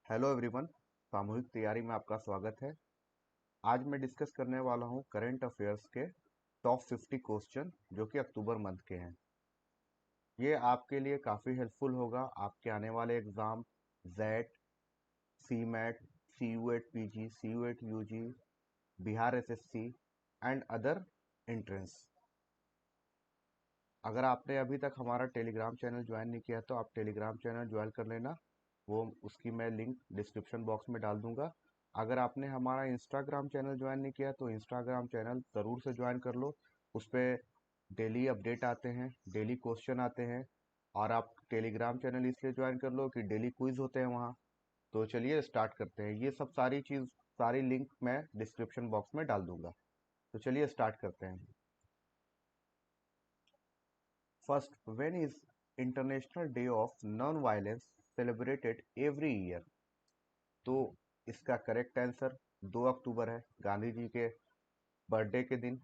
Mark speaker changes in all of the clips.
Speaker 1: Hello everyone. सामूहिक तैयारी में आपका स्वागत है। आज मैं डिस्कस करने वाला हूं करंट अफेयर्स के टॉप 50 क्वेश्चन जो कि अक्टूबर मंथ के हैं। ये आपके लिए काफ़ी हेल्पफुल होगा आपके आने वाले exam JET, C MAT, C U ET P G, C U ET U G, Bihar SSC and other entrance. अगर आपने अभी तक हमारा टेलीग्राम चैनल ज्वाइन नहीं किया तो आप टेलीग्राम चैनल ज्वाइन कर लेना। वो उसकी मैं लिंक डिस्क्रिप्शन बॉक्स में डाल दूंगा। अगर आपने हमारा इंस्टाग्राम चैनल ज्वाइन नहीं किया तो इंस्टाग्राम चैनल ज़रूर से ज्वाइन कर लो। उस पर डेली अपडेट आते हैं, डेली क्वेश्चन आते हैं। और आप टेलीग्राम चैनल इसलिए ज्वाइन कर लो कि डेली क्विज होते हैं वहाँ। तो चलिए स्टार्ट करते हैं। ये सब सारी लिंक मैं डिस्क्रिप्शन बॉक्स में डाल दूंगा। तो चलिए स्टार्ट करते हैं। First, when is international day of non violence celebrated every year? तो इसका करेक्ट आंसर 2 अक्टूबर है। गांधी जी के बर्थडे के दिन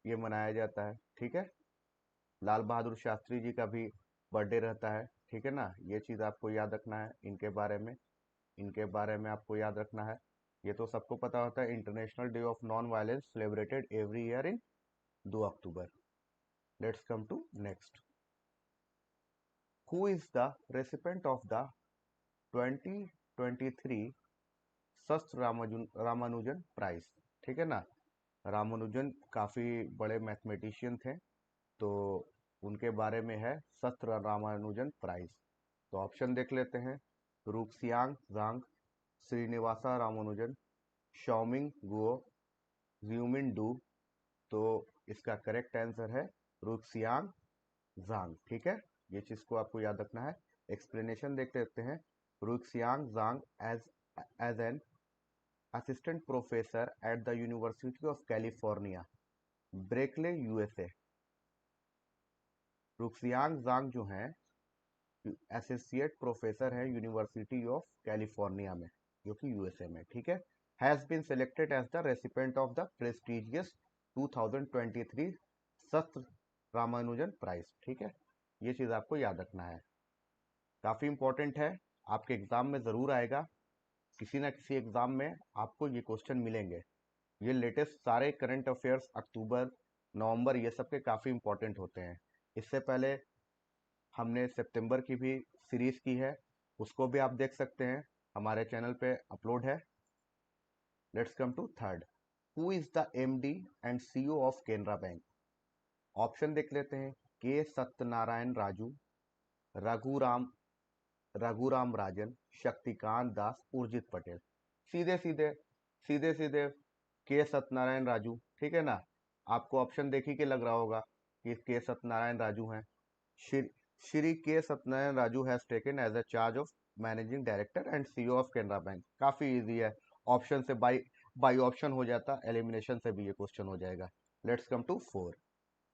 Speaker 1: ये मनाया जाता है। ठीक है। लाल बहादुर शास्त्री जी का भी बर्थडे रहता है। ठीक है ना, ये चीज़ आपको याद रखना है। इनके बारे में आपको याद रखना है। ये तो सबको पता होता है, international day of non violence celebrated every year in 2 October. Let's come to next. Who is the recipient of the 2023 SASTRA Ramanujan prize? ठीक है ना। रामानुजन काफी बड़े मैथमेटिशियन थे, तो उनके बारे में है शस्त्र रामानुजन प्राइज। तो ऑप्शन देख लेते हैं। Ruixiang Jang, Srinivasa Ramanujan, शॉमिंग Guo, ज्यूमिन do. तो इसका करेक्ट आंसर है रूक्सियांग जांग। ठीक है, ये चीज को आपको याद रखना है। एक्सप्लेनेशन देख लेते हैं। Ruixiang Zhang as as an assistant professor at the university of California, Berkeley USA. Ruixiang Zhang जो हैं एसोसिएट प्रोफेसर है यूनिवर्सिटी ऑफ कैलिफोर्निया में, जो कि यूएसए में। ठीक है। Has been selected as the recipient of the prestigious 2023 SASTRA Ramanujan prize. ठीक है, ये चीज आपको याद रखना है, काफी इंपॉर्टेंट है। आपके एग्जाम में जरूर आएगा, किसी ना किसी एग्जाम में आपको ये क्वेश्चन मिलेंगे। ये लेटेस्ट सारे करंट अफेयर्स अक्टूबर नवंबर ये सब के काफ़ी इंपॉर्टेंट होते हैं। इससे पहले हमने सितंबर की भी सीरीज की है, उसको भी आप देख सकते हैं, हमारे चैनल पे अपलोड है। Let's come to third. Who is the MD and CEO of Canara bank? Option देख लेते हैं। के सत्यनारायण राजू, रघुराम रघुराम राजन, शक्तिकांत दास, उर्जित पटेल। सीधे सीधे सीधे सीधे के सत्यनारायण राजू। ठीक है ना। आपको ऑप्शन देख ही के लग रहा होगा कि के सत्यनारायण राजू हैं। Shri Shri K Satyanarayana Raju has taken as a charge of managing director and CEO of Canara bank. काफी इजी है, ऑप्शन से बाई ऑप्शन हो जाता, एलिमिनेशन से भी ये क्वेश्चन हो जाएगा। Let's come to four.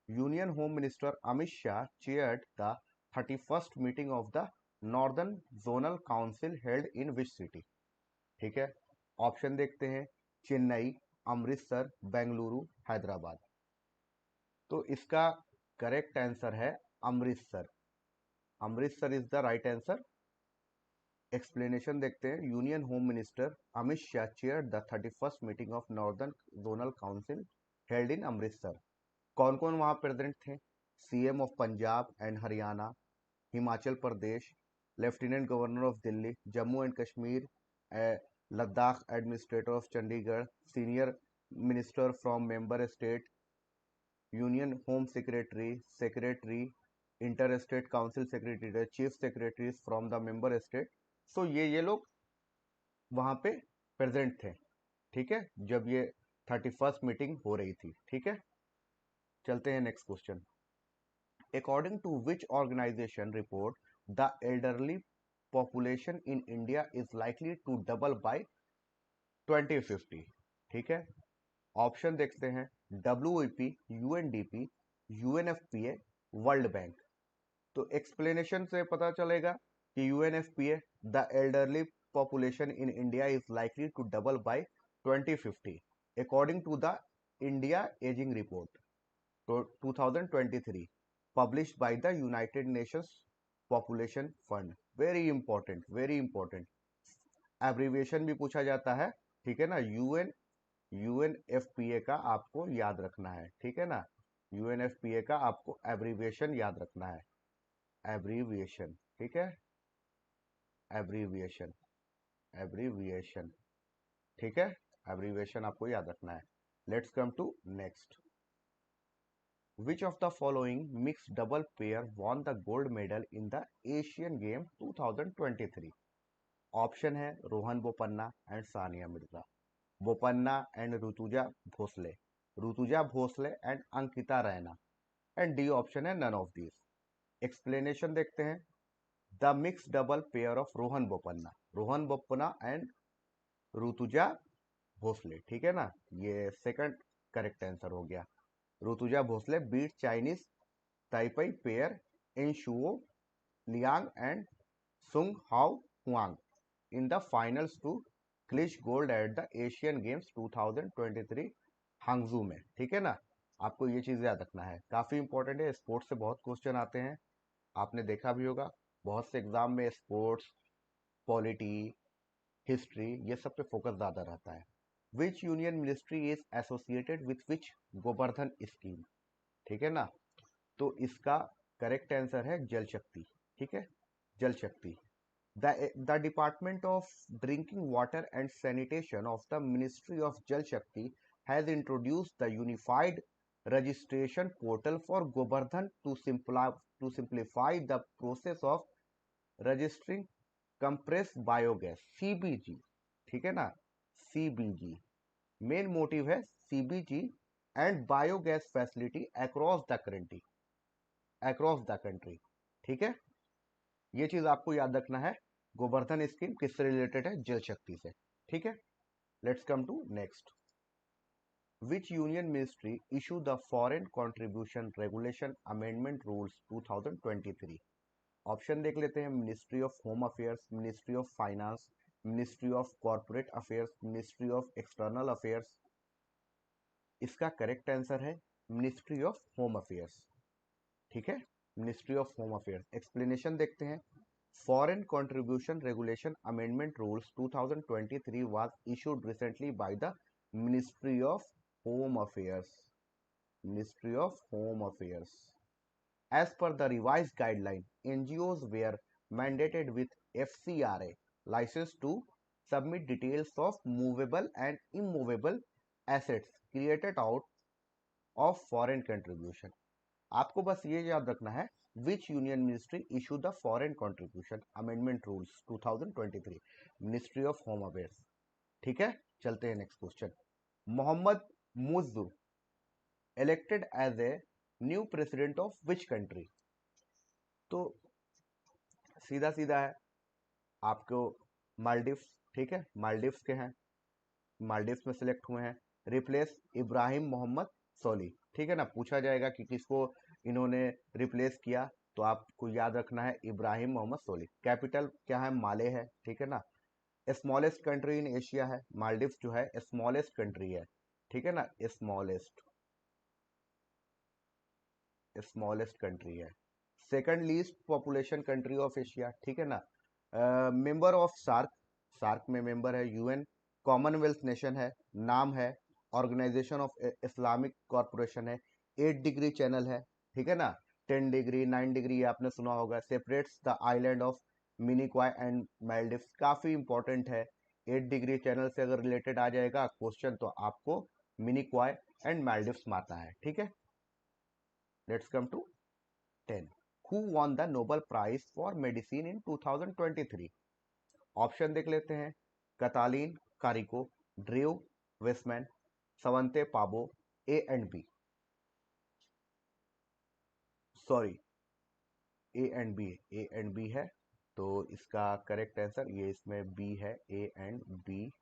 Speaker 1: Union home minister Amit Shah chaired the 31st meeting of the northern zonal council held in which city? ठीक है, ऑप्शन देखते हैं। चेन्नई, अमृतसर, बेंगलुरु, हैदराबाद। तो इसका करेक्ट आंसर है Amritsar. Amritsar is the right answer. Explanation देखते हैं। Union home minister Amit Shah chair the 31st meeting of northern zonal council held इन अमृतसर। कौन कौन वहां प्रेजेंट थे? CM of Punjab and Haryana, Himachal Pradesh, lieutenant governor of Delhi, Jammu and Kashmir, Ladakh administrator of Chandigarh, senior minister from member state, union home secretary, secretary, inter state council secretary, chief secretaries from the member state. सो ये लोग वहां पे present थे। ठीक है, जब ये 31st मीटिंग हो रही थी। ठीक है, चलते हैं next question. According to which organisation report the elderly population in India is likely to double by 2050? ठीक है, ऑप्शन देखते हैं। WEP, UNDP, UNFPA, world bank. तो एक्सप्लेनेशन से पता चलेगा कि UNFPA, the elderly population in India is likely to double by 2050 according to the India ageing report 2023 published by the United Nations Population Fund. Very important, very important. Abbreviation भी पूछा जाता है, ठीक है ना। यूएनएफपीए का आपको याद रखना है, ठीक है ना। यूएनएफपीए का आपको एब्रीविएशन याद रखना है, एब्रीविएशन, ठीक है, एब्रीविएशन, एब्रीविएशन, ठीक है, एब्रीविएशन आपको याद रखना है। Let's come to next. Which of the following mixed double pair won the gold medal in the Asian game 2023? Option है Rohan Bopanna and Sania Mirza, Bopanna and Rutuja Bhosale and Ankita Raina, and D option है नन ऑफ दीज। एक्सप्लेनेशन देखते हैं। The mix double pair of Rohan Bopanna and Rutuja Bhosale, ठीक है ना, ये second correct answer हो गया। Rutuja Bhosale beat Chinese Taipei pair En Shuo Liang and Tsung Hao Huang in the finals to clinch gold at the Asian games 2023 हांगजू में, ठीक है ना। आपको ये चीज याद रखना है, काफी इंपॉर्टेंट है, स्पोर्ट्स से बहुत क्वेश्चन आते हैं, आपने देखा भी होगा बहुत से एग्जाम में स्पोर्ट्स, पॉलिटी, हिस्ट्री, ये सब पे फोकस ज्यादा रहता है। Which union ministry is associated with which Govardhan scheme, ठीक है ना। तो इसका करेक्ट आंसर है जल शक्ति, ठीक है, जल शक्ति। The Department of Drinking Water and Sanitation of the Ministry of Jal Shakti has introduced the unified registration portal for Govardhan to simplify the process of registering compressed biogas CBG, ठीक है ना, CBG। मेन मोटिव है CBG and biogas facility across the country, ठीक है। ये चीज आपको याद रखना है। गोवर्धन स्कीम किससे रिलेटेड है? जल शक्ति से, ठीक है। Let's come to next. Which union ministry issue the foreign contribution regulation amendment rules 2023? Option देख लेते हैं। Ministry of home affairs, ministry of finance, ministry of corporate affairs, ministry of external affairs. इसका करेक्ट आंसर है ministry of home affairs, ठीक है, ministry of home affairs. Explanation देखते हैं। Foreign Contribution Regulation Amendment Rules 2023 was issued recently by the Ministry of Home Affairs. Ministry of Home Affairs. As per the revised guideline, NGOs were mandated with FCRA license to submit details of movable and immovable assets created out of foreign contribution. आपको बस ये याद रखना है, which union ministry issue the foreign contribution amendment rules 2023? Ministry of home affairs, ठीक है। चलते हैं next question. Mohamed Muizzu elected as a new president of which country? तो सीधा सीधा है आपको, मालदीव्स, ठीक है, मालदीव्स के हैं, मालदीव्स में सिलेक्ट हुए हैं। रिप्लेस इब्राहिम मोहम्मद सोली, ठीक है ना। पूछा जाएगा कि किसको इन्होंने रिप्लेस किया, तो आपको याद रखना है इब्राहिम मोहम्मद सोली। कैपिटल क्या है? माले है, ठीक है ना। स्मॉलेस्ट कंट्री इन एशिया है मालदीव्स, जो है स्मॉलेस्ट कंट्री है, ठीक है ना, स्मॉलेस्ट कंट्री है। Second least population country of Asia, ठीक है ना। मेंबर ऑफ सार्क, सार्क में मेंबर है यूएन, कॉमनवेल्थ नेशन है, नाम है ऑर्गेनाइजेशन ऑफ इस्लामिक कॉरपोरेशन है, 8 डिग्री चैनल है, ठीक है ना। 10 डिग्री, 9 डिग्री आपने सुना होगा। Separates the island of Minicoy and Maldives, काफी इंपॉर्टेंट है। 8 डिग्री चैनल से अगर रिलेटेड आ जाएगा क्वेश्चन तो आपको मिनिकॉय एंड मालदीव्स मारना है, ठीक है। Let's come to 10. Who won the Nobel Prize for Medicine in 2023? Option देख लेते हैं। Katalin Kariko, Drew Weissman, Svante Paabo, A and B. Sorry, A and B है, तो इसका करेक्ट आंसर ये इसमें बी है, ए एंड बी।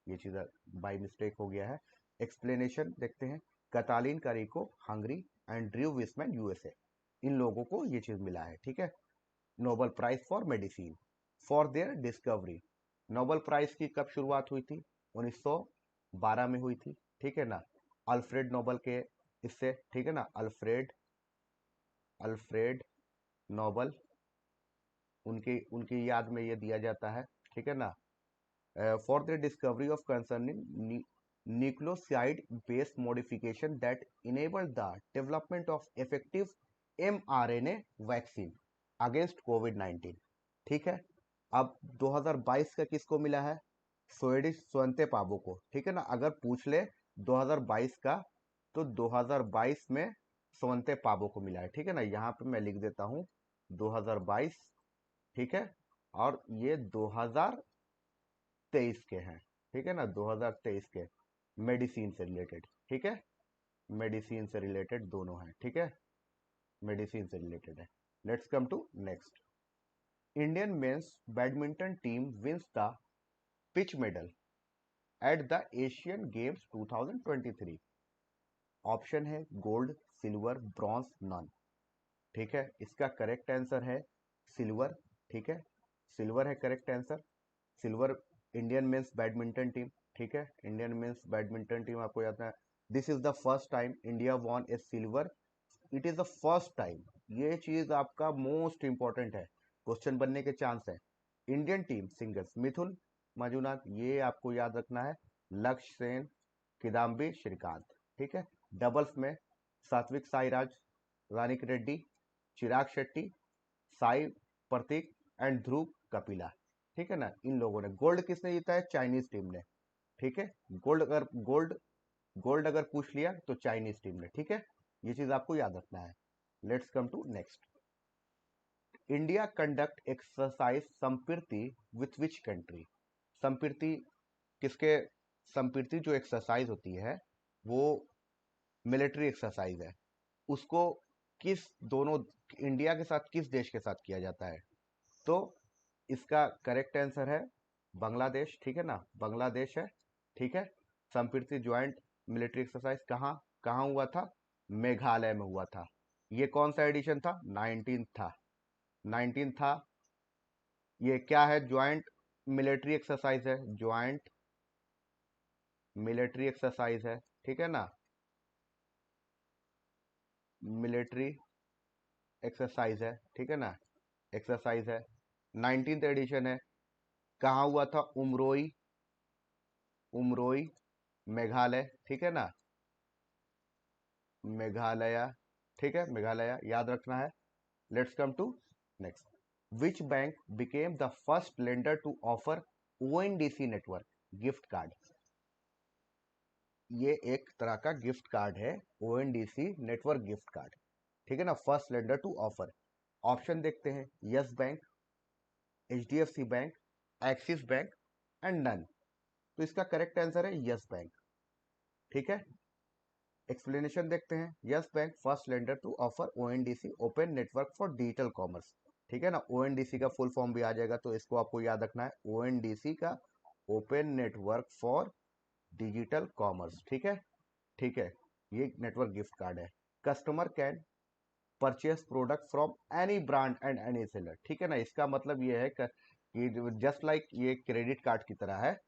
Speaker 1: ये चीज बाय मिस्टेक हो गया है। एक्सप्लेनेशन देखते हैं। Katalin Kariko Hungary and Drew Weissman USA, इन लोगों को ये चीज मिला है, ठीक है। Nobel prize for medicine for their discovery. Nobel prize की कब शुरुआत हुई थी? 1912 में हुई थी, ठीक है ना। अल्फ्रेड नोबेल के इससे, ठीक है ना, अल्फ्रेड नोबेल, उनकी उनकी याद में ये दिया जाता है, ठीक है ना। for the discovery of concerning nucleoside based modification that enabled the development of effective mRNA vaccine against Covid 19। ठीक है, अब 2022 का किसको मिला है? स्वीडिश स्वंते पाबो को। ठीक है ना, अगर पूछ ले 2022 का तो 2022 में स्वंते पाबो को मिला है। ठीक है ना, यहाँ पे मैं लिख देता हूँ 2022। ठीक है, और ये 2023 के हैं। ठीक है ना, 2023 के मेडिसिन से रिलेटेड। ठीक है, मेडिसिन से रिलेटेड दोनों हैं। ठीक है, मेडिसिन से रिलेटेड है। Let's come to next. Indian men's badminton team wins the which medal at the Asian games 2023। Option है गोल्ड, सिल्वर, ब्रॉन्ज, नन। ठीक है, इसका करेक्ट आंसर है सिल्वर। ठीक है, सिल्वर है correct answer. Silver Indian men's badminton team. ठीक है, इंडियन मेंस बैडमिंटन टीम आपको याद है, this is the first time India won A silver. It is the first time. ये चीज आपका मोस्ट इंपॉर्टेंट है, क्वेश्चन बनने के चांस है। इंडियन टीम सिंगल्स मिथुन मंजुनाथ, ये आपको याद रखना है, लक्ष्य सेन, किदाम्बी श्रीकांत। ठीक है, डबल्स में सात्विक साईराज, रानिक रेड्डी, चिराग शेट्टी, साई प्रतीक एंड ध्रुव कपिला। ठीक है ना, इन लोगों ने। गोल्ड किसने जीता है? चाइनीज टीम ने। ठीक है, गोल्ड अगर पूछ लिया तो चाइनीज टीम ने। ठीक है, ये चीज आपको याद रखना है। Let's come to next. India conduct exercise Sampriti with which country? Sampriti किसके? संप्रीति जो एक्सरसाइज होती है वो मिलिट्री एक्सरसाइज है, उसको किस दोनों इंडिया के साथ किस देश के साथ किया जाता है? तो इसका करेक्ट आंसर है बांग्लादेश। ठीक है ना, बांग्लादेश है। ठीक है, संप्रीति ज्वाइंट मिलिट्री एक्सरसाइज कहाँ कहाँ हुआ था? मेघालय में हुआ था। ये कौन सा एडिशन था? 19 था, 19 था। ये क्या है? ज्वाइंट मिलिट्री एक्सरसाइज है, ज्वाइंट मिलिट्री एक्सरसाइज है। ठीक है ना, मिलिट्री एक्सरसाइज है। ठीक है ना, एक्सरसाइज है, 19th एडिशन है। कहाँ हुआ था? उमरोई, उमरोई मेघालय। ठीक है ना, मेघालय। ठीक है, मेघालय याद रखना है। Let's come to next. Which bank became the first lender to offer ONDC network gift card? ये एक तरह का गिफ्ट कार्ड है, ओएनडीसी नेटवर्क गिफ्ट कार्ड। ठीक है ना, first lender to offer. Option देखते हैं, Yes bank, HDFC bank, Axis bank and none. तो इसका करेक्ट आंसर है यस बैंक। ठीक है, एक्सप्लेनेशन देखते हैं। Yes bank first lender to offer ONDC open network for digital commerce. ठीक है ना, ओएनडीसी का फुल फॉर्म भी आ जाएगा, तो इसको आपको याद रखना है, ओएनडीसी का open network for digital commerce. ठीक है, ठीक है, ये नेटवर्क गिफ्ट कार्ड है। Customer can purchase product from any brand and any seller. ठीक है ना, इसका मतलब ये है कि जस्ट लाइक ये क्रेडिट कार्ड की तरह है,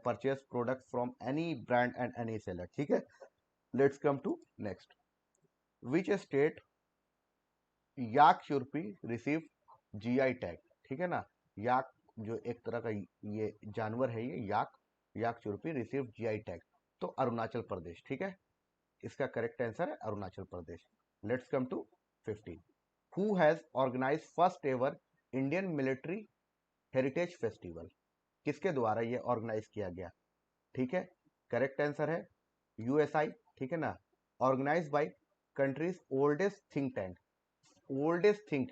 Speaker 1: purchase product from any brand and any seller. ठीक है, let's come to next. Which state yak chhurpi receive GI tag? ठीक है ना, याक जो एक तरह का ये जानवर है, ये याक, याक चुरपी रिसीव जीआई टैग, तो अरुणाचल प्रदेश। ठीक है, इसका करेक्ट आंसर है Arunachal Pradesh. Let's come to 15। Who has organise first ever Indian military heritage festival? किसके द्वारा ये ऑर्गेनाइज किया गया? ठीक है, करेक्ट आंसर है यूएसआई। ठीक है ना, organise by countries oldest think tank. Oldest think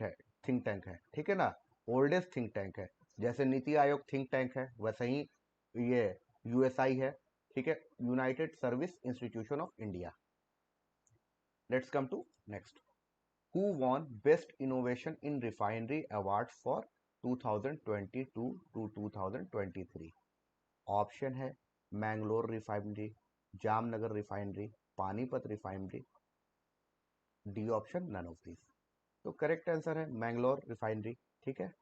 Speaker 1: tank है। ठीक है ना, ओल्डेस्ट थिंक टैंक है। जैसे नीति आयोग थिंक टैंक है, वैसे ही ये यूएसआई है। ठीक है, United service institution of India. Let's come to next. Who won best innovation in refinery award for 2022 to 2023? Option है Mangalore refinery, Jamnagar refinery, Panipat refinery, D option none of this. तो करेक्ट आंसर है Mangalore refinery. ठीक है,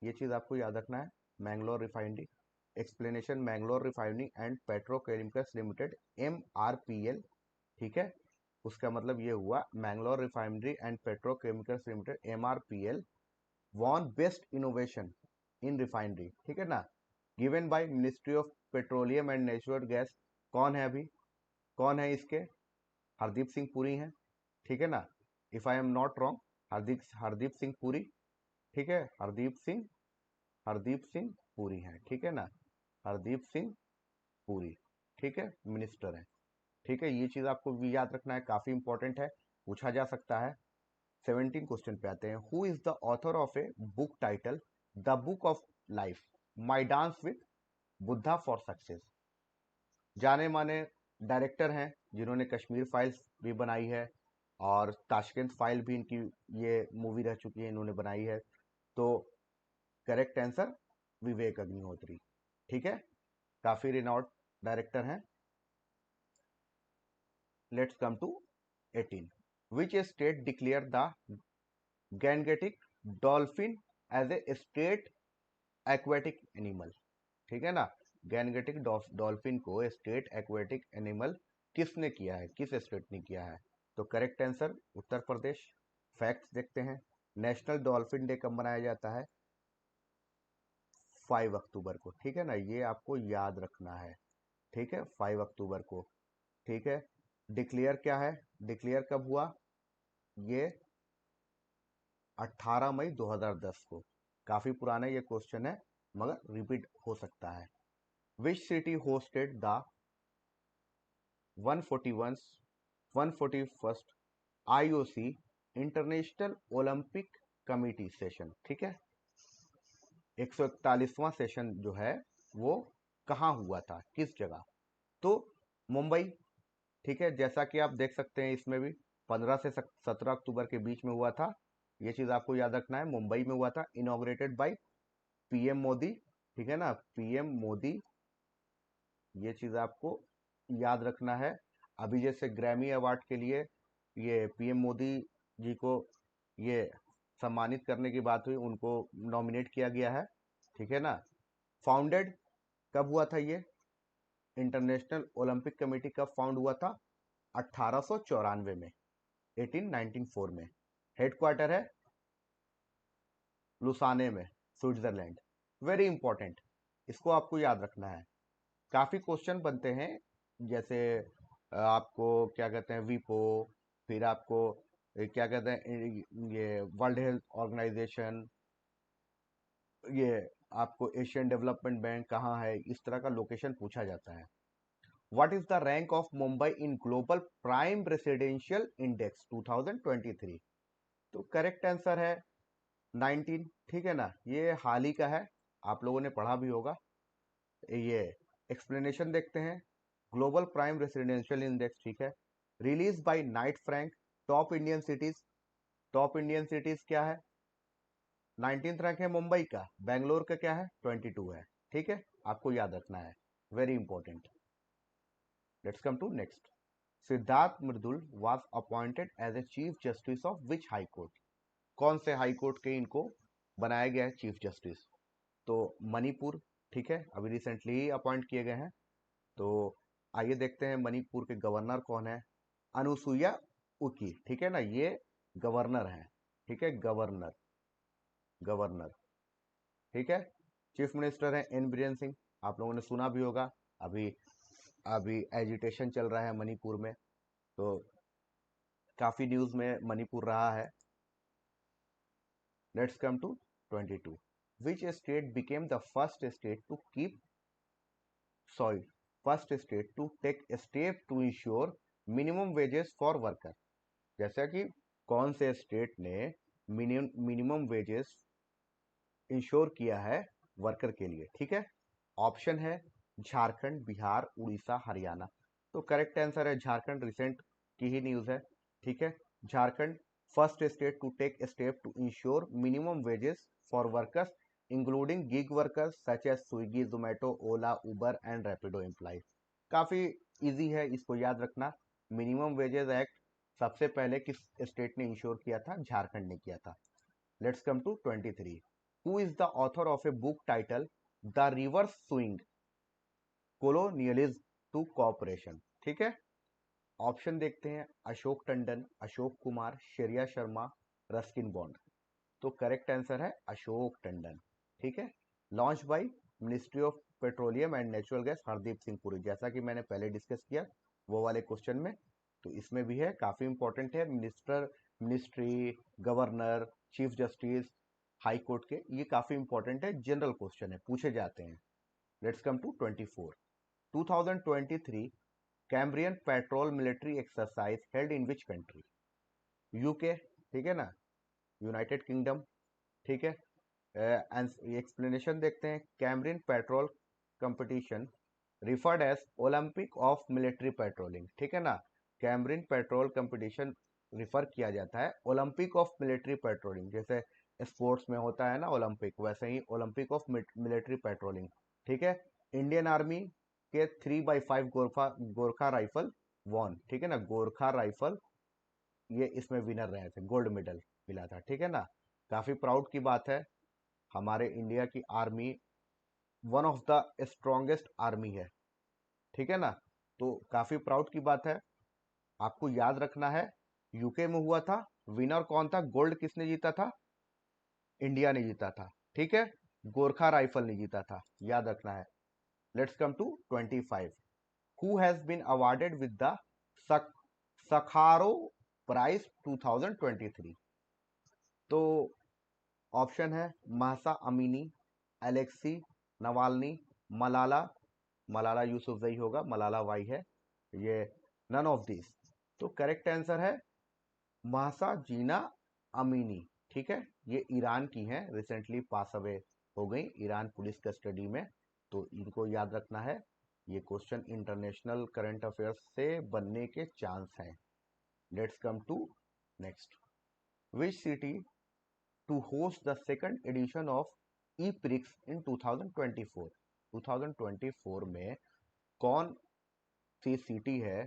Speaker 1: ये चीज आपको याद रखना है, Mangalore refinery. Explanation, Mangalore refinery and petrochemicals limited MRPL। ठीक है, उसका मतलब ये हुआ Mangalore refinery and petrochemicals limited MRPL won best innovation in refinery. ठीक है ना, given by ministry of petroleum and natural gas. कौन है अभी, कौन है इसके? हरदीप सिंह पुरी हैं, ठीक है ना, if I am not wrong, Hardeep Singh Puri, ठीक है, हरदीप सिंह पुरी हैं, ठीक है ना, हरदीप सिंह पुरी, ठीक है, मिनिस्टर है, ठीक है। ये चीज आपको भी याद रखना है, काफी इंपॉर्टेंट है, पूछा जा सकता है। 17 क्वेश्चन पे आते हैं। Who is the author of a book title the book of life my dance with Buddha for success? जाने माने डायरेक्टर हैं जिन्होंने कश्मीर फाइल्स भी बनाई है, और ताशकंद फाइल भी इनकी ये मूवी रह चुकी है, इन्होंने बनाई है। तो करेक्ट आंसर विवेक अग्निहोत्री, ठीक है, काफी रिनॉल्ड डायरेक्टर हैं। Let's come to 18। Which state declare the gangetic dolphin as a state aquatic animal? ठीक है ना, गैंगेटिक डॉल्फिन को स्टेट एक्वेटिक एनिमल किसने किया है, किस स्टेट ने किया है? तो correct answer Uttar Pradesh. Facts देखते हैं। नेशनल डॉल्फिन डे कब मनाया जाता है? 5 अक्टूबर को, ठीक है ना, ये आपको याद रखना है, ठीक है, 5 अक्टूबर को, ठीक है। डिक्लेयर क्या है, डिक्लेयर कब हुआ? ये 18 मई 2010 को। काफी पुराना ये क्वेश्चन है, मगर रिपीट हो सकता है। Which city hosted the 141st IOC international Olympic committee session, ठीक है, 141वां सेशन जो है वो कहाँ हुआ था, किस जगह? तो मुंबई, ठीक है, जैसा कि आप देख सकते हैं इसमें भी 15 से 17 अक्टूबर के बीच में हुआ था। ये चीज आपको याद रखना है, मुंबई में हुआ था, इनॉग्रेटेड बाय पीएम मोदी, ठीक है ना, पीएम मोदी, ये चीज आपको याद रखना है। अभी जैसे ग्रैमी अवार्ड के लिए ये पीएम मोदी जी को ये सम्मानित करने की बात हुई, उनको नॉमिनेट किया गया है, ठीक है ना। फाउंडेड कब हुआ था ये इंटरनेशनल ओलंपिक कमेटी, कब फाउंड हुआ था? 1894 में, 1894 में। हेडक्वार्टर है लुसाने में, स्विट्जरलैंड। वेरी इंपॉर्टेंट, इसको आपको याद रखना है। काफी क्वेश्चन बनते हैं, जैसे आपको क्या कहते हैं वीपो, फिर आपको क्या कहते हैं ये वर्ल्ड हेल्थ ऑर्गेनाइजेशन, ये आपको एशियन डेवलपमेंट बैंक कहाँ है, इस तरह का लोकेशन पूछा जाता है। What is the rank of Mumbai in global prime residential index 2023? तो करेक्ट आंसर है 19, ठीक है ना, ये हाल ही का है, आप लोगों ने पढ़ा भी होगा। ये एक्सप्लेनेशन देखते हैं। ग्लोबल प्राइम रेसिडेंशियल इंडेक्स, ठीक है, release by Knight Frank. Top Indian cities, top Indian cities क्या है? 19th रैंक है मुंबई का, बेंगलोर का क्या है? 22 है, ठीक है, आपको याद रखना है, very important. Let's come to next. Siddharth Mridul was appointed as a chief justice of which high court? कौन से हाई कोर्ट के इनको बनाया गया है चीफ जस्टिस? तो मणिपुर, ठीक है, अभी रिसेंटली ही अपॉइंट किए गए हैं। तो आइए देखते हैं मणिपुर के गवर्नर कौन है। अनुसुईया उकी, ठीक है ना, ये गवर्नर हैं, ठीक है, गवर्नर, गवर्नर, ठीक है। चीफ मिनिस्टर है एन बीरेन सिंह, आप लोगों ने सुना भी होगा। अभी अभी एजिटेशन चल रहा है मणिपुर में, तो काफी न्यूज में मणिपुर रहा है। Let's come to 22। Which state became the first state to keep sorry first state to take step to ensure minimum wages for worker? जैसा कि कौन से स्टेट ने मिनिमम वेजेस इंश्योर किया है वर्कर के लिए, ठीक है। ऑप्शन है झारखंड, बिहार, उड़ीसा, हरियाणा। तो करेक्ट आंसर है झारखंड, रिसेंट की ही न्यूज है, ठीक है। Jharkhand first state to take step to ensure minimum wages for workers including gig workers such as Swiggy, Zomato, Ola, Uber and Rapido employ. काफी इजी है, इसको याद रखना। मिनिमम वेजेस एक्ट सबसे पहले किस स्टेट ने इंश्योर किया था? झारखंड ने किया था। Let's come to 23। Who is the author of a book title the reverse swing colonialism to cooperation? ठीक है, ऑप्शन देखते हैं। Ashok Tandon, Ashok Kumar, Sheriya Sharma, Ruskin Bond. तो करेक्ट आंसर है अशोक टंडन, ठीक है। Launch by ministry of petroleum and natural gas Hardeep Singh Puri, जैसा कि मैंने पहले डिस्कस किया वो वाले क्वेश्चन में। तो इसमें भी है, काफी इंपॉर्टेंट है। Ministry, governor, chief justice, high court के, ये काफी इंपॉर्टेंट है, जनरल क्वेश्चन है, पूछे जाते हैं। Let's come to 24। 2023 Cambrian patrol military exercise held in which country? UK, ठीक है ना, यूनाइटेड किंगडम, ठीक है। एक्सप्लेनेशन देखते हैं। Cambrian patrol competition referred as Olympic of military patrolling, ठीक है ना। कैम्ब्रियन पेट्रोल कंपटीशन रिफर किया जाता है ओलंपिक ऑफ मिलिट्री पेट्रोलिंग, जैसे स्पोर्ट्स में होता है ना ओलंपिक, वैसे ही ओलंपिक ऑफ मिलिट्री पेट्रोलिंग, ठीक है। इंडियन आर्मी के 3x5 गोरखा राइफल वॉन, ठीक है ना, गोरखा राइफल ये इसमें विनर रहे थे, गोल्ड मेडल मिला था, ठीक है ना। काफी प्राउड की बात है, हमारे इंडिया की army one of the strongest army है, ठीक है ना। तो काफी प्राउड की बात है। आपको याद रखना है, यूके में हुआ था, विनर कौन था, गोल्ड किसने जीता था, इंडिया ने जीता था, ठीक है, गोरखा राइफल ने जीता था, याद रखना है। Let's come to 25। Who has been awarded with the Sakharov prize 2023? तो ऑप्शन है Mahsa Amini, Alexei Navalny, Malala, Malala Yousafzai होगा, मलाला वाई है ये, नन ऑफ दिस। तो करेक्ट आंसर है महसा जीना अमीनी, ठीक है। ये ईरान की हैं, रिसेंटली पास अवे हो गई ईरान पुलिस कस्टडी में, तो इनको याद रखना है। ये क्वेश्चन इंटरनेशनल करंट अफेयर्स से बनने के चांस हैं। Let's come to next. Which city to host the second edition of ePrix in 2024? 2024 में कौन सी सिटी है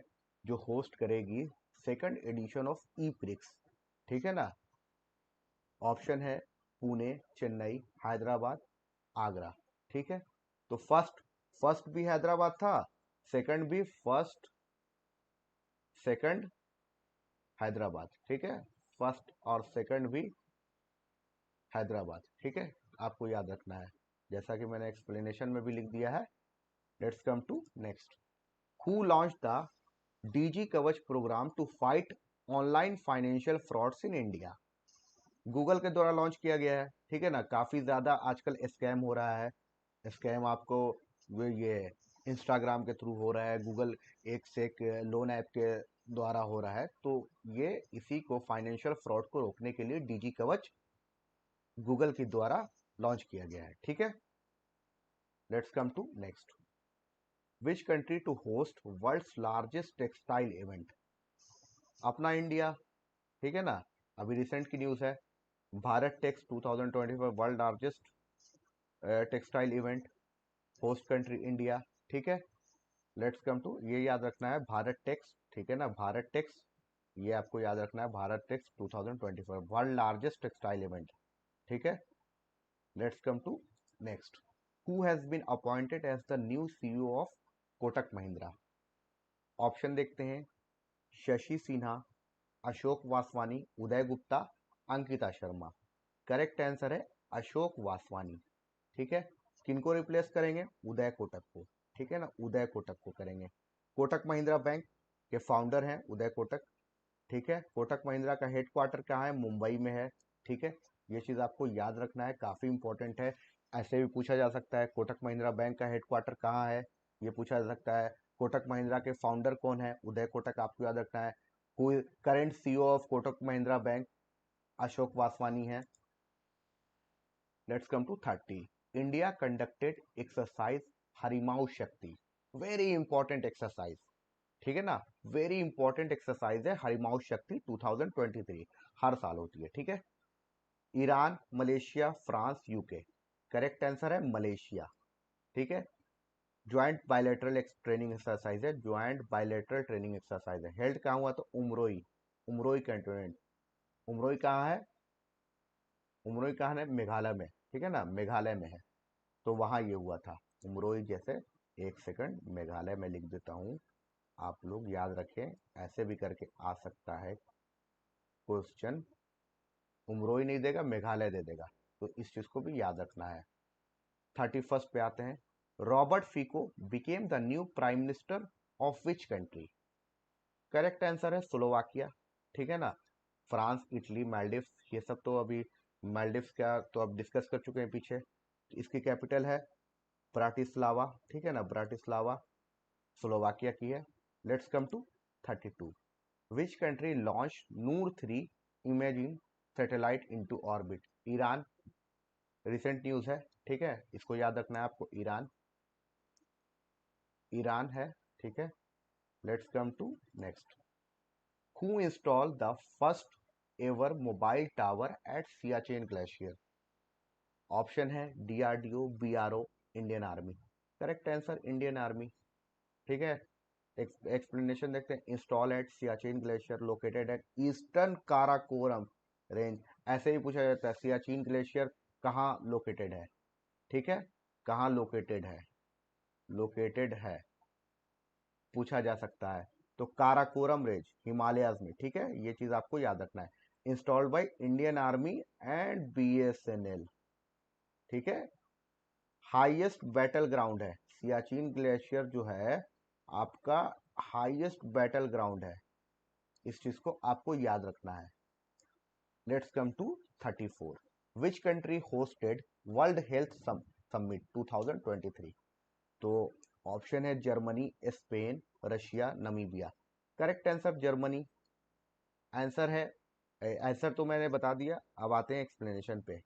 Speaker 1: जो होस्ट करेगी सेकंड एडिशन ऑफ ePrix, ठीक है ना। ऑप्शन है पुणे, चेन्नई, हैदराबाद, आगरा, ठीक है। तो फर्स्ट भी हैदराबाद था, सेकंड भी सेकंड हैदराबाद, ठीक है, फर्स्ट और सेकंड भी हैदराबाद, ठीक है, आपको याद रखना है, जैसा कि मैंने एक्सप्लेनेशन में भी लिख दिया है। Let's come to next. Who launch the DigiKavach program to fight online financial frauds in India? Google के द्वारा लॉन्च किया गया है, ठीक है ना। काफी ज्यादा आजकल स्कैम हो रहा है, स्कैम आपको ये इंस्टाग्राम के थ्रू हो रहा है, गूगल एक से एक लोन ऐप के द्वारा हो रहा है, तो ये इसी को फाइनेंशियल फ्रॉड को रोकने के लिए डीजी कवच गूगल के द्वारा लॉन्च किया गया है, ठीक है। Let's come to next. Which country to host world's largest textile event? अपना इंडिया, ठीक है ना। अभी रिसेंट की न्यूज है, Bharat tex 2025 world largest textile event, host country India, ठीक है। लेट्स कम टू, ये याद रखना है भारत टेक्स, ठीक है ना, भारत टेक्स, ये आपको याद रखना है, Bharat tex 2025 world largest textile event, ठीक है। Let's come to next. Who has been appointed as the new CEO of Kotak Mahindra? Option देखते हैं, शशि सिन्हा, अशोक वासवानी, उदय गुप्ता, अंकिता शर्मा। करेक्ट आंसर है अशोक वासवानी, ठीक है। किनको रिप्लेस करेंगे, उदय कोटक को, ठीक है ना, उदय कोटक को करेंगे। कोटक महिंद्रा बैंक के फाउंडर हैं उदय कोटक, ठीक है। कोटक महिंद्रा का हेडक्वार्टर कहाँ है, मुंबई में है, ठीक है। ये चीज आपको याद रखना है, काफी इंपॉर्टेंट है। ऐसे भी पूछा जा सकता है कोटक महिंद्रा बैंक का हेडक्वार्टर कहाँ है, ये पूछा जा सकता है। कोटक महिंद्रा के फाउंडर कौन है, उदय कोटक, आपको याद रखना है। कोई current CEO of Kotak Mahindra bank Ashok Vaswani है। Let's come to 30। India conducted exercise Harimau Shakti, very important exercise, ठीक है ना, वेरी इंपॉर्टेंट एक्सरसाइज है हरिमाऊ शक्ति 2023, हर साल होती है, ठीक है। Iran, Malaysia, France, UK. Correct answer है मलेशिया, ठीक है। ज्वाइंट बायलैटरल ट्रेनिंग एक्सरसाइज है, ज्वाइंट बायलैटरल ट्रेनिंग एक्सरसाइज है। हेल्ड कहाँ हुआ, तो उमरोई, उमरोई कैंटोनमेंट। उमरोई कहाँ है, उमरोई कहाँ है, मेघालय में, ठीक है ना, मेघालय में है, तो वहां ये हुआ था उमरोई। जैसे एक सेकंड मेघालय में लिख देता हूँ, आप लोग याद रखें, ऐसे भी करके आ सकता है क्वेश्चन, उमरोई नहीं देगा, मेघालय दे देगा, तो इस चीज को भी याद रखना है। 31 पे आते हैं। Robert Fico became the new prime minister of which country? Correct answer है स्लोवाकिया। ठीक है ना। फ्रांस, इटली, मालदीव्स, ये सब तो अभी मालदीव्स का तो अब डिस्कस कर चुके हैं पीछे। इसकी कैपिटल है ब्राटिस्लावा। ठीक है ना, ब्राटिस्लावा स्लोवाकिया की है। Let's come to 32। Which country launch Noor 3 imaging satellite into orbit? Iran. Recent news है। ठीक है, इसको याद रखना है आपको। ईरान, ईरान है। ठीक है। Let's come to next. Who install the first ever mobile tower at Siachen glacier? Option है DRDO, BRO, Indian army. Correct answer Indian army. ठीक है। एक्सप्लेनेशन देखते हैं। Install at Siachen glacier located at eastern Karakoram range. ऐसे ही पूछा जाता है सियाचिन ग्लेशियर कहाँ लोकेटेड है। ठीक है, कहाँ लोकेटेड है, लोकेटेड है पूछा जा सकता है। तो काराकोरम रेंज हिमालयाज में। ठीक है, ये चीज आपको याद रखना है। Installed by Indian army and BSNL. ठीक है। हाईएस्ट बैटल ग्राउंड है सियाचिन ग्लेशियर जो है आपका, हाईएस्ट बैटल ग्राउंड है। इस चीज को आपको याद रखना है। Let's come to 34। Which country hosted world health summit 2023? तो ऑप्शन है Germany, Spain, Russia, Namibia. Correct answer Germany. Answer है, आंसर तो मैंने बता दिया। अब आते हैं एक्सप्लेनेशन पे।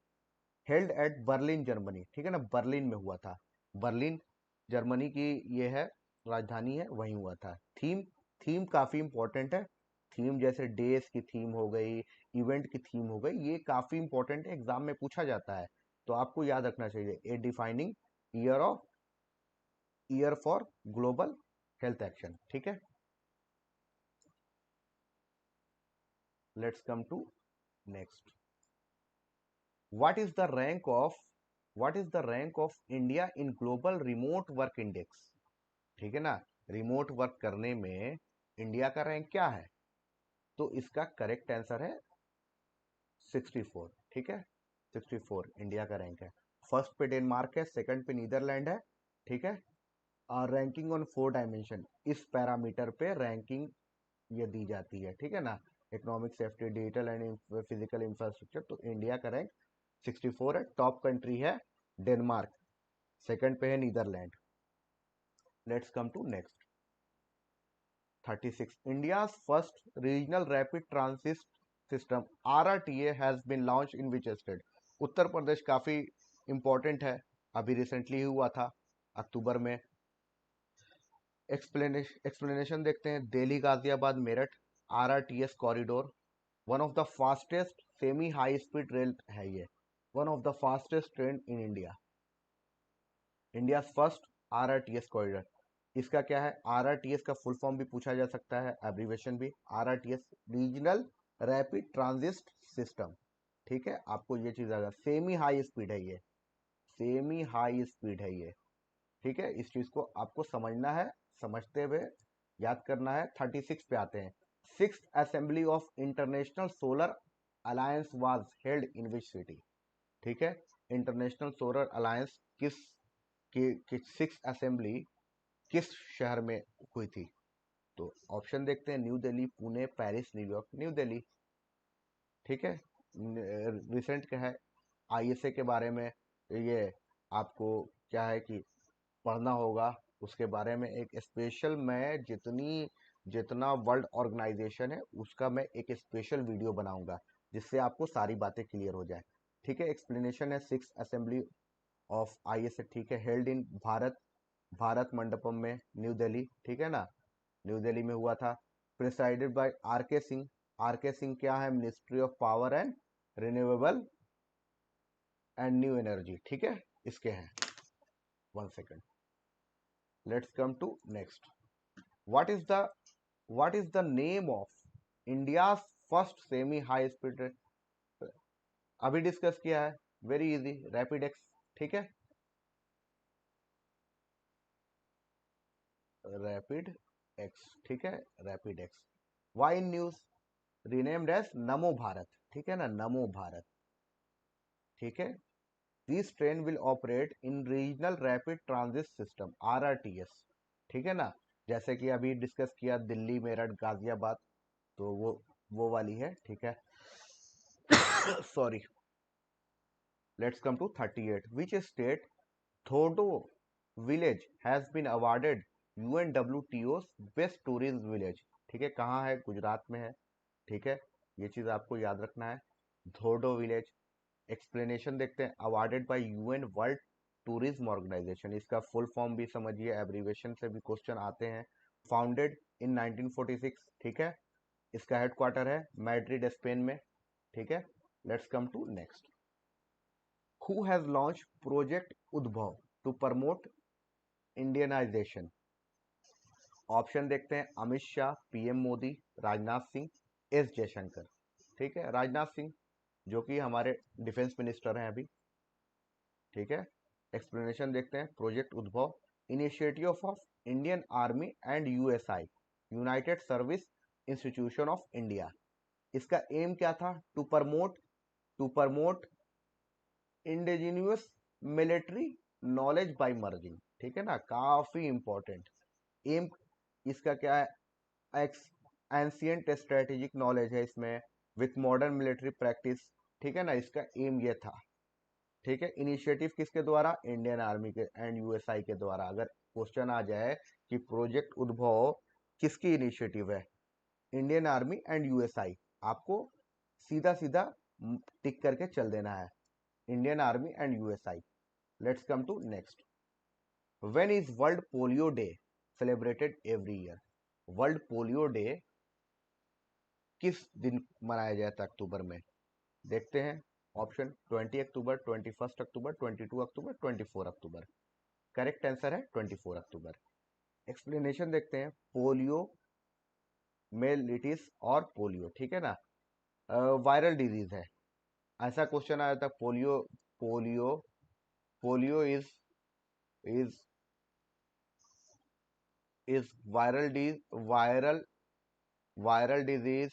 Speaker 1: Held at Berlin Germany. ठीक है ना, बर्लिन में हुआ था। बर्लिन जर्मनी की ये है राजधानी है, वहीं हुआ था। थीम, थीम काफी इंपॉर्टेंट है। थीम जैसे डेज की थीम हो गई, इवेंट की थीम हो गई, ये काफी इंपॉर्टेंट है, एग्जाम में पूछा जाता है। तो आपको याद रखना चाहिए। A defining year of, year for global health action. ठीक है। Let's come to next. What is the rank of, what is the rank of India in global remote work index? ठीक है ना, रिमोट वर्क करने में India का rank क्या है? तो इसका करेक्ट आंसर है 64। ठीक है, 64 इंडिया का रैंक है। फर्स्ट पे डेनमार्क है, सेकंड पे नीदरलैंड है। ठीक है। और रैंकिंग ऑन 4 डायमेंशन, इस पैरामीटर पे रैंकिंग ये दी जाती है। ठीक है ना, economic safety, digital and physical infrastructure. तो इंडिया का रैंक 64 है। टॉप कंट्री है डेनमार्क, सेकंड पे है Netherland. Let's come to next. 36। India's first regional rapid transit system RRTA has been launched in which state? Uttar Pradesh काफी इंपॉर्टेंट है, अभी recently हुआ था अक्टूबर में। एक्सप्लेनेशन देखते हैं। Delhi, Ghaziabad, Meerut, RRTS corridor one of the fastest semi high speed rail है ये, one of the fastest train in India, India first RRTS corridor. इसका क्या है, आरआरटीएस का फुल फॉर्म भी पूछा जा सकता है, एब्रीवेशन भी। RRTS regional rapid transit system. ठीक है, आपको ये चीज आएगा। सेमी हाई स्पीड है ये, सेमी हाई स्पीड है ये। ठीक है, इस चीज को आपको समझना है, समझते हुए याद करना है। 36 पे आते हैं। Six assembly of international solar alliance was held in which city? ठीक है, इंटरनेशनल सोलर अलायंस की सिक्स असेंबली किस शहर में हुई थी? तो ऑप्शन देखते हैं। New Delhi, Pune, Paris, New York. New Delhi. ठीक है। रिसेंट क्या है आईएसए के बारे में, ये आपको क्या है कि पढ़ना होगा उसके बारे में। एक स्पेशल, मैं जितनी, जितना वर्ल्ड ऑर्गेनाइजेशन है उसका मैं एक स्पेशल वीडियो बनाऊंगा जिससे आपको सारी बातें क्लियर हो जाए। ठीक है। एक्सप्लेनेशन है सिक्स असेंबली ऑफ आईएसए। ठीक है, हेल्ड इन भारत, भारत मंडपम में, न्यू दिल्ली। ठीक है ना, न्यू दिल्ली में हुआ था। प्रिसाइडेड बाय आर के सिंह। आर के सिंह क्या है, ministry of power and renewable and new energy. ठीक है, इसके हैं। One second, let's come to next. What is the, what is the name of India first semi high speed? अभी discuss किया है, वेरी इजी, रैपिड एक्स। ठीक है, rapid X. ठीक है, rapid X. Why news renamed as Namo Bharat. ठीक है ना, नमो भारत। ठीक है, this train will operate in regional rapid transit system RRTS, ठीक है ना, जैसे कि अभी डिस्कस किया दिल्ली मेरठ गाजियाबाद, तो वो वाली है, ठीक है। Sorry. Let's come to 38, which state थोडो village has been awarded UNWTO's best tourism village, ठीक है, कहाँ है, गुजरात में है, ठीक है, ये चीज आपको याद रखना है, धोडो विलेज। एक्सप्लेनेशन देखते हैं, awarded by UN world tourism organization, इसका फुल फॉर्म भी समझिए, एब्रीवेशन से भी क्वेश्चन आते हैं। फाउंडेड इन 1946, ठीक है, इसका हेडक्वार्टर है मैड्रिड स्पेन में, ठीक है। Let's come to next, who has launch project Udbhav to promote Indianization. Option देखते हैं, अमित शाह, PM मोदी, राजनाथ सिंह, S जयशंकर, ठीक है, राजनाथ सिंह जो कि हमारे डिफेंस मिनिस्टर हैं अभी, ठीक है। एक्सप्लेनेशन देखते हैं, project Udbhav initiative of Indian army and USI united service institution of India, इसका एम क्या था, to promote indigenous military knowledge by merging, ठीक है ना, काफी इंपॉर्टेंट एम। इसका क्या है, एंशियंट स्ट्रेटेजिक नॉलेज है इसमें विथ मॉडर्न मिलिट्री प्रैक्टिस, ठीक है ना, इसका एम ये था, ठीक है। इनिशिएटिव किसके द्वारा, इंडियन आर्मी के एंड USI के द्वारा। अगर क्वेश्चन आ जाए कि प्रोजेक्ट उद्भव किसकी इनिशिएटिव है, इंडियन आर्मी एंड USI, आपको सीधा सीधा टिक करके चल देना है, Indian army and USI। Let's come to next, when is world polio day celebrated every year. World polio day किस दिन मनाया जाता है अक्टूबर में, देखते हैं। Option 20 October, 21 October, 22 October, 24 October. Correct answer है 24 अक्टूबर। एक्सप्लेनेशन देखते हैं, पोलियो मेलिटिस और पोलियो, ठीक है ना, वायरल डिजीज है, ऐसा क्वेश्चन आया था। Polio polio is is viral viral disease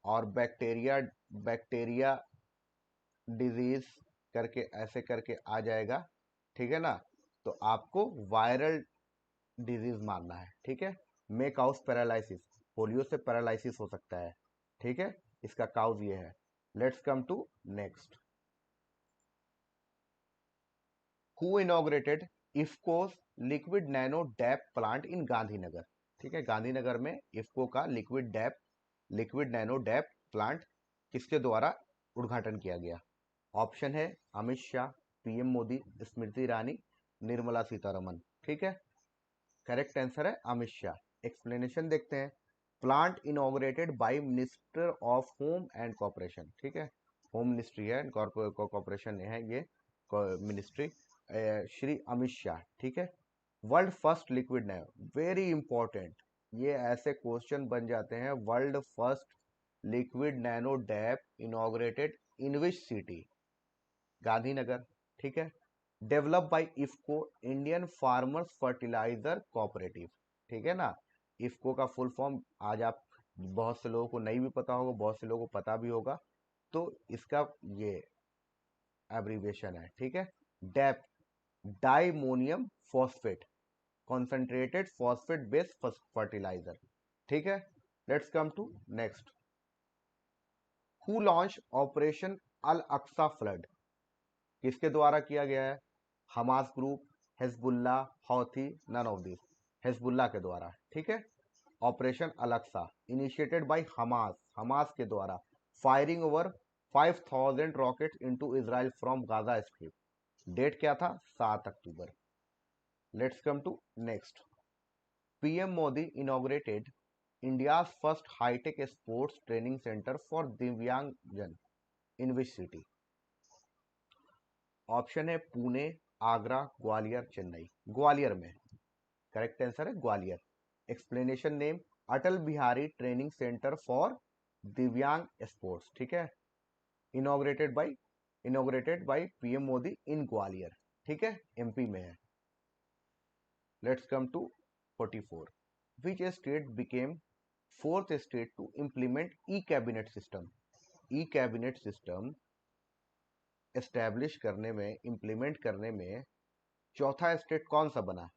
Speaker 1: और बैक्टीरिया डिजीज करके ऐसे करके आ जाएगा, ठीक है ना, तो आपको वायरल डिजीज मानना है, ठीक है। मे काउस पैरालिसिस, पोलियो से पैरालिसिस हो सकता है, ठीक है, इसका काउज ये है। Let's come to next, who inaugurated IFFCO's liquid nano DAP plant in Gandhinagar, ठीक है, गांधीनगर में इफ्को का लिक्विड नैनो डैप प्लांट किसके द्वारा उद्घाटन किया गया। ऑप्शन है, अमित शाह, PM मोदी, स्मृति ईरानी, निर्मला सीतारमन, ठीक है, करेक्ट आंसर है अमित शाह। एक्सप्लेनेशन देखते हैं, plant inaugurated bye minister of home and corporation, ठीक है, होम मिनिस्ट्री है, कॉर्पोरेशन है ये मिनिस्ट्री, श्री अमित शाह, ठीक है। World first liquid nano, very important, ये ऐसे क्वेश्चन बन जाते हैं, world first liquid nano DAP inaugurated in which city, Gandhinagar, ठीक है। Develop by IFFCO Indian farmers fertiliser cooperative, ठीक है ना, इफ्को का फुल फॉर्म आज आप बहुत से लोगों को नहीं भी पता होगा, बहुत से लोगों को पता भी होगा, तो इसका ये एब्रीविएशन है, ठीक है। DAP diammonium phosphate, concentrated phosphate based fertiliser, ठीक है। Let's come to next, who launch operation Al Aqsa flood, किसके द्वारा किया गया है, Hamas group, Hezbollah, Houthi, none of this, Hezbollah के द्वारा, ठीक है। Operation Al Aqsa initiated by Hamas के द्वारा, firing over 5000 rockets into Israel from Gaza strip, date क्या था, 7 October. Let's come to next, PM Modi inaugurated India's first hi tech sports training centre for divyangjan in which city. Option है, पुणे, आगरा, ग्वालियर, चेन्नई, ग्वालियर में, correct answer है Gwalior. Explanation name, Atal Bihari training centre for divyang sports, ठीक है, inaugurated by PM Modi in Gwalior, ठीक है, MP में है। Let's come to 44, which state became fourth state to implement e cabinet system. E cabinet system establish करने में, इंप्लीमेंट करने में चौथा स्टेट कौन सा बना?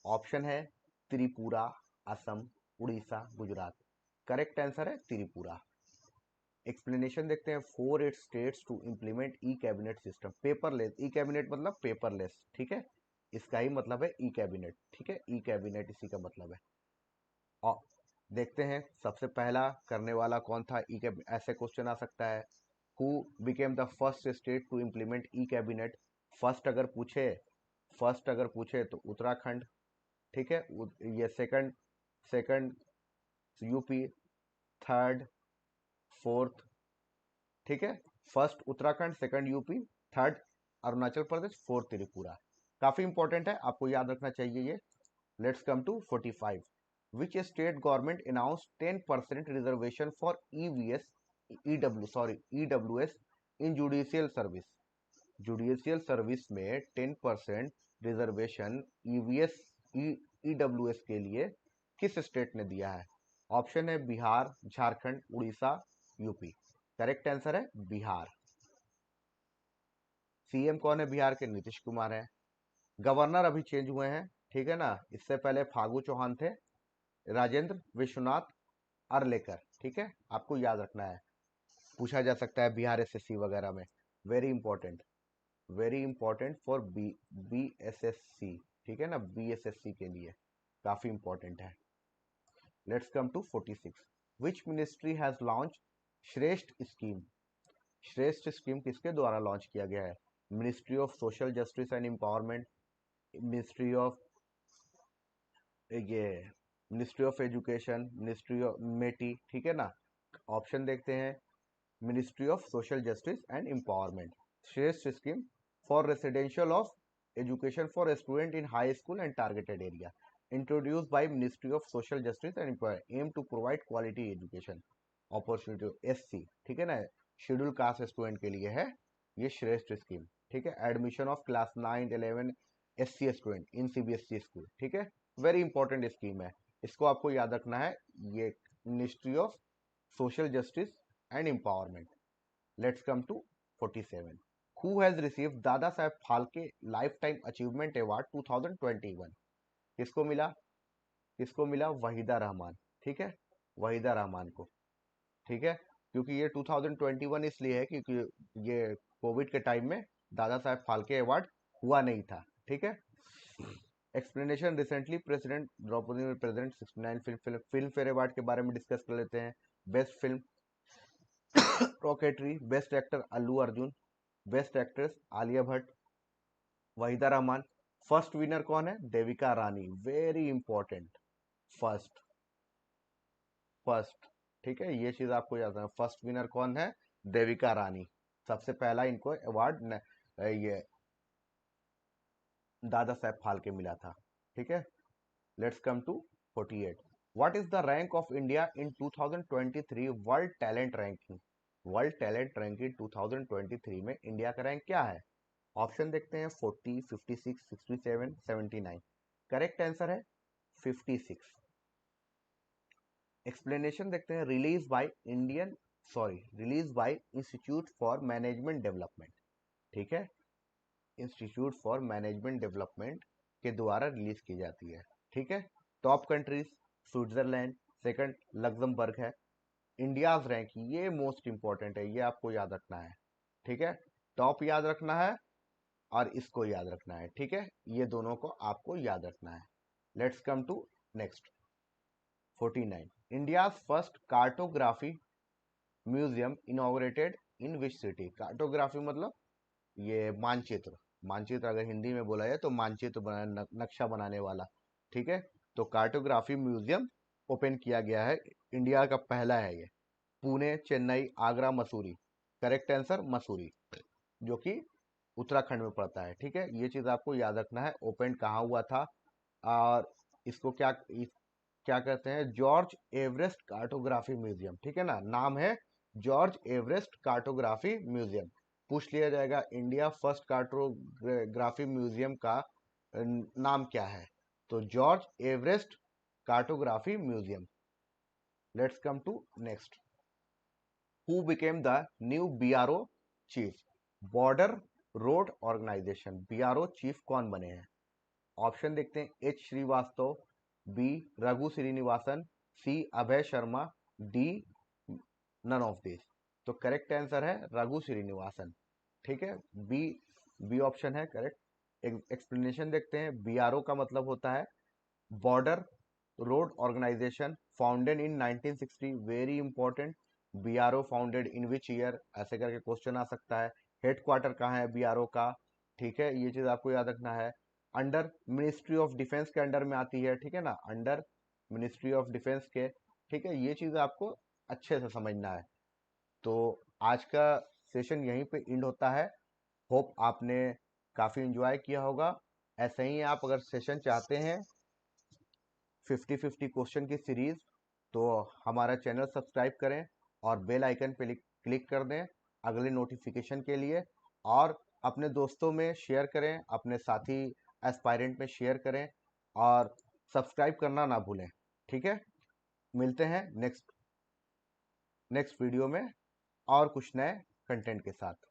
Speaker 1: ऑप्शन है त्रिपुरा, असम, उड़ीसा, गुजरात। करेक्ट आंसर है त्रिपुरा। एक्सप्लेनेशन देखते हैं। Fourth states to implement e cabinet system paperless. E cabinet मतलब पेपरलेस, ठीक है, इसका ही मतलब है ई कैबिनेट, ठीक है, ई कैबिनेट इसी का मतलब है। और देखते हैं सबसे पहला करने वाला कौन था ई कैबिनेट, ऐसे क्वेश्चन आ सकता है। Who became the first state to implement e cabinet? First अगर पूछे, फर्स्ट अगर पूछे तो उत्तराखंड, ठीक है। ये second, second UP, third, fourth, ठीक है। First Uttarakhand, second UP, third Arunachal Pradesh, fourth Tripura. काफी इंपॉर्टेंट है, आपको याद रखना चाहिए ये। Let's come to 45। Which state government announce 10% reservation for EVS, EW sorry EWS in judicial service? Judicial service में 10% रिजर्वेशन ईवीएस, ईडब्ल्यूएस के लिए किस स्टेट ने दिया है? ऑप्शन है Bihar, Jharkhand, Orissa, UP. Correct answer है बिहार। सीएम कौन है बिहार के? नीतीश कुमार है। गवर्नर अभी चेंज हुए हैं, ठीक है ना, इससे पहले फागू चौहान थे, राजेंद्र विश्वनाथ अरलेकर, ठीक है, आपको याद रखना है, पूछा जा सकता है बिहार एसएससी वगैरह में। Very important, very important for B S S C, ठीक है ना, बी एस एस सी के लिए काफी इंपॉर्टेंट है। Let's come to 46। Which ministry has launch Shreshta scheme? Shreshta scheme किसके द्वारा लॉन्च किया गया है? Ministry of social justice and empowerment, ministry of, ये ministry of education, ministry of MeitY, ठीक है ना। ऑप्शन देखते हैं। Ministry of social justice and empowerment. Shreshta scheme for residential of education for student in high school and targeted area, introduce by ministry of social justice and empowerment, aim to provide quality education opportunity SC, ठीक है ना, schedule caste student के लिए है ये श्रेष्ठ scheme, ठीक है। Admission of class 9 11 SC student in CBSE school, ठीक है, वेरी इंपॉर्टेंट स्कीम है, इसको आपको याद रखना है। ये ministry of social justice and empowerment. Let's come to 47। Who has received Dadasaheb Phalke lifetime achievement award 2021? किसको मिला? किसको मिला? वहीदा रहमान, ठीक है, वहीदा रहमान को, ठीक है। क्योंकि ये 2021 इसलिए है क्योंकि ये कोविड के टाइम में दादा साहेब फाल्के अवार्ड हुआ नहीं था, ठीक है। Explanation. Recently president Droupadi Murmu president 69 Filmfare award के बारे में डिस्कस कर लेते हैं। Best film Rocketry, best actor Allu Arjun, best actress Alia Bhatt, Waheeda Rehman. First winner कौन है? Devika Rani, very important, first, first, ठीक है, ये चीज आपको याद है। फर्स्ट विनर कौन है? देविका रानी, सबसे पहला इनको अवार्ड ये दादा साहेब फाल्के मिला था, ठीक है। Let's come to 48। What is the rank of India in 2023 world talent ranking? World talent ranking 2023 में इंडिया का रैंक क्या है? ऑप्शन देखते हैं। 40, 56, 67, 79। करेक्ट आंसर है 56। एक्सप्लेनेशन देखते हैं। Release by institute for management development, ठीक है, इंस्टीट्यूट फॉर मैनेजमेंट डेवलपमेंट के द्वारा रिलीज की जाती है, ठीक है। Top countries Switzerland, second Luxembourg है। इंडियाज रैंक, ये मोस्ट इंपॉर्टेंट है, ये आपको याद रखना है, ठीक है। टॉप याद रखना है और इसको याद रखना है, ठीक है, ये दोनों को आपको याद रखना है। Let's come to next 49। India first cartography museum inaugurated in which city? Cartography मतलब ये मानचित्र, मानचित्र अगर हिंदी में बोला जाए तो मानचित्र नक्शा बनाने वाला, ठीक है। तो कार्टोग्राफी म्यूजियम ओपन किया गया है, इंडिया का पहला है ये। पुणे, चेन्नई, आगरा, मसूरी। करेक्ट आंसर मसूरी, जो कि उत्तराखंड में पड़ता है, ठीक है। ये चीज आपको याद रखना है, ओपन कहाँ हुआ था और इसको क्या कहते हैं? जॉर्ज एवरेस्ट कार्टोग्राफी म्यूजियम, ठीक है ना, नाम है जॉर्ज एवरेस्ट कार्टोग्राफी म्यूजियम। पूछ लिया जाएगा इंडिया फर्स्ट कार्टोग्राफी म्यूजियम का नाम क्या है, तो George Everest cartography museum. Let's come to next. Who became the new BRO chief? Border road organization BRO chief कौन बने हैं? ऑप्शन देखते हैं, H Srivastava, B Raghu Srinivasan, C Abhay Sharma, D none of this. तो करेक्ट आंसर है रघु श्रीनिवासन। ठीक है, बी बी ऑप्शन है करेक्ट। एक्सप्लेनेशन देखते हैं, बीआरओ का मतलब होता है border road organization, founded in 1960, very important. BRO founded in which year, ऐसे करके क्वेश्चन आ सकता है। हेडक्वार्टर कहाँ है बीआरओ का? ठीक है, ये चीज आपको याद रखना है। अंडर मिनिस्ट्री ऑफ डिफेंस के अंडर में आती है, ठीक है ना, अंडर मिनिस्ट्री ऑफ डिफेंस के। ठीक है, ये चीज आपको अच्छे से समझना है। तो आज का सेशन यहीं पे एंड होता है। होप आपने काफी एंजॉय किया होगा। ऐसे ही आप अगर सेशन चाहते हैं 50-50 क्वेश्चन की सीरीज, तो हमारा चैनल सब्सक्राइब करें और बेल आइकन पे क्लिक कर दें अगले नोटिफिकेशन के लिए। और अपने दोस्तों में शेयर करें, अपने साथी एस्पायरेंट में शेयर करें और सब्सक्राइब करना ना भूलें। ठीक है, मिलते हैं नेक्स्ट वीडियो में और कुछ नए कंटेंट के साथ।